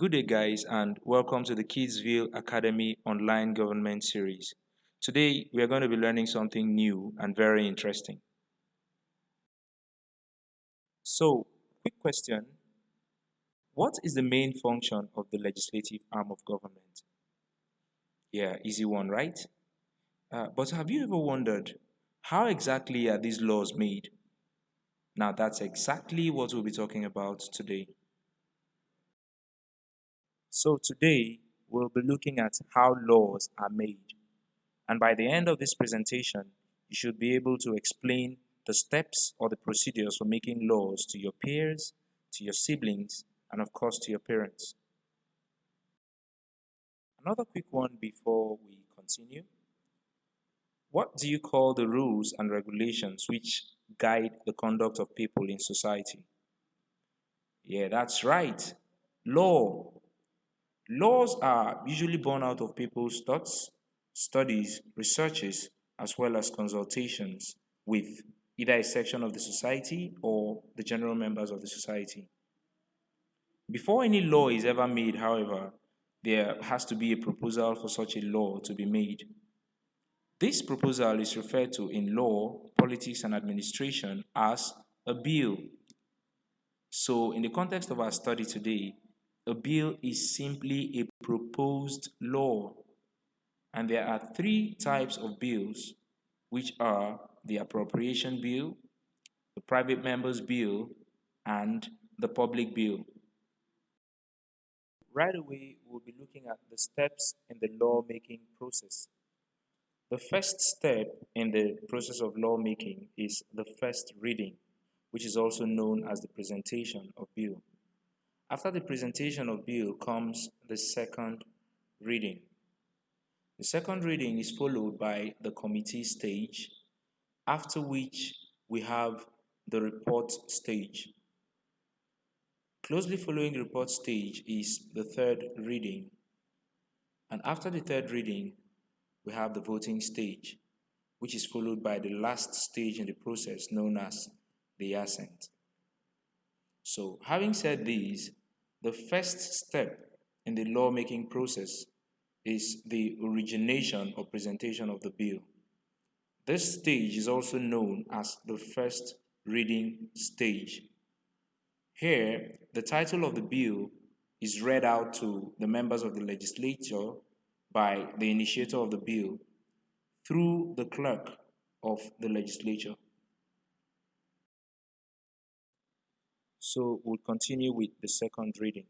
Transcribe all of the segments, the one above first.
Good day, guys, and welcome to the Kidsville Academy online government series. Today, we are going to be learning something new and very interesting. So, quick question: what is the main function of the legislative arm of government? Yeah, easy one, right? But have you ever wondered how exactly are these laws made? Now, that's exactly what we'll be talking about today. So, today, we'll be looking at how laws are made. And by the end of this presentation, you should be able to explain the steps or the procedures for making laws to your peers, to your siblings, and of course to your parents. Another quick one before we continue. What do you call the rules and regulations which guide the conduct of people in society? Yeah, that's right. Law. Laws are usually born out of people's thoughts, studies, researches, as well as consultations with either a section of the society or the general members of the society. Before any law is ever made, however, there has to be a proposal for such a law to be made. This proposal is referred to in law, politics, and administration as a bill. So, in the context of our study today, a bill is simply a proposed law. And there are three types of bills, which are the appropriation bill, the private members bill, and the public bill. Right away, we'll be looking at the steps in the lawmaking process. The first step in the process of lawmaking is the first reading, which is also known as the presentation of bill. After the presentation of bill comes the second reading. The second reading is followed by the committee stage, after which we have the report stage. Closely following the report stage is the third reading. And after the third reading, we have the voting stage, which is followed by the last stage in the process known as the assent. So, having said these, the first step in the lawmaking process is the origination or presentation of the bill. This stage is also known as the first reading stage. Here, the title of the bill is read out to the members of the legislature by the initiator of the bill through the clerk of the legislature. So we'll continue with the second reading.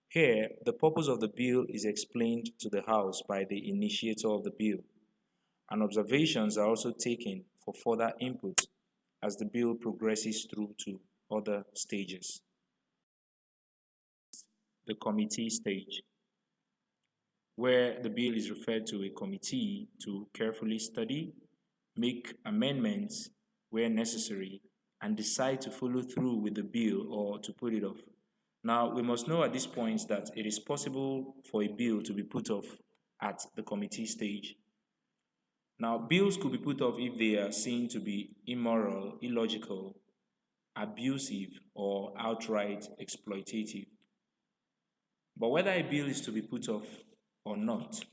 Here, the purpose of the bill is explained to the House by the initiator of the bill, and observations are also taken for further input as the bill progresses through to other stages. The committee stage, where the bill is referred to a committee to carefully study, make amendments where necessary, and decide to follow through with the bill or to put it off. Now, we must know at this point that it is possible for a bill to be put off at the committee stage. Now, bills could be put off if they are seen to be immoral, illogical, abusive, or outright exploitative. But whether a bill is to be put off or not,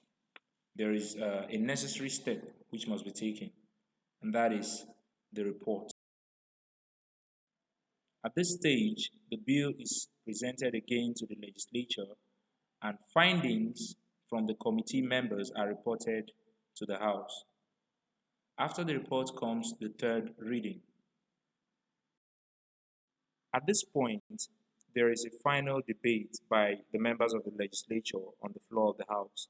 there is a necessary step which must be taken, and that is the report. At this stage, the bill is presented again to the legislature, and findings from the committee members are reported to the House. After the report comes the third reading. At this point, there is a final debate by the members of the legislature on the floor of the House.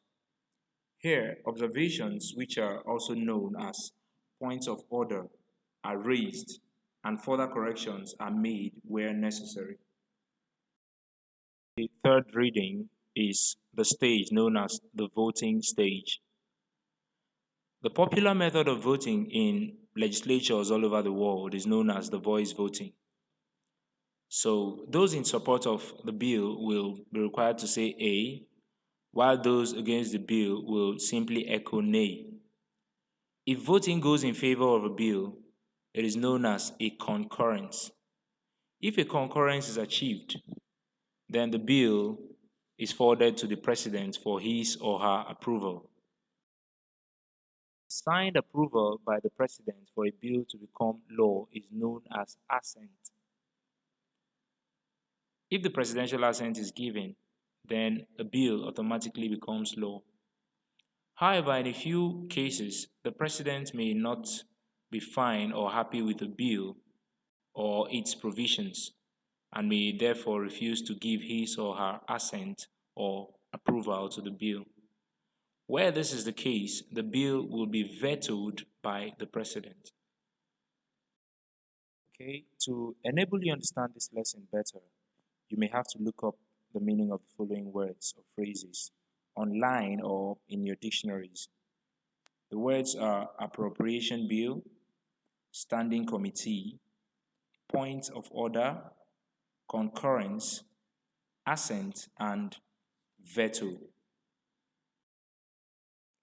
Here, observations, which are also known as points of order, are raised and further corrections are made where necessary. The third reading is the stage known as the voting stage. The popular method of voting in legislatures all over the world is known as the voice voting. So those in support of the bill will be required to say A, while those against the bill will simply echo nay. If voting goes in favor of a bill, it is known as a concurrence. If a concurrence is achieved, then the bill is forwarded to the President for his or her approval. Signed approval by the President for a bill to become law is known as assent. If the presidential assent is given, then a bill automatically becomes law. However, in a few cases, the President may not be fine or happy with the bill or its provisions and may therefore refuse to give his or her assent or approval to the bill. Where this is the case, the bill will be vetoed by the President. Okay, to enable you understand this lesson better, you may have to look up the meaning of the following words or phrases online or in your dictionaries. The words are appropriation bill, standing committee, point of order, concurrence, assent, and veto.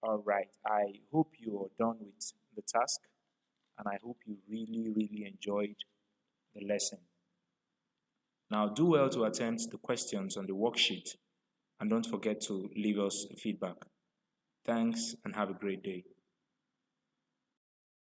All right, I hope you are done with the task and I hope you really enjoyed the lesson. Now, do well to attempt the questions on the worksheet and don't forget to leave us feedback. Thanks and have a great day.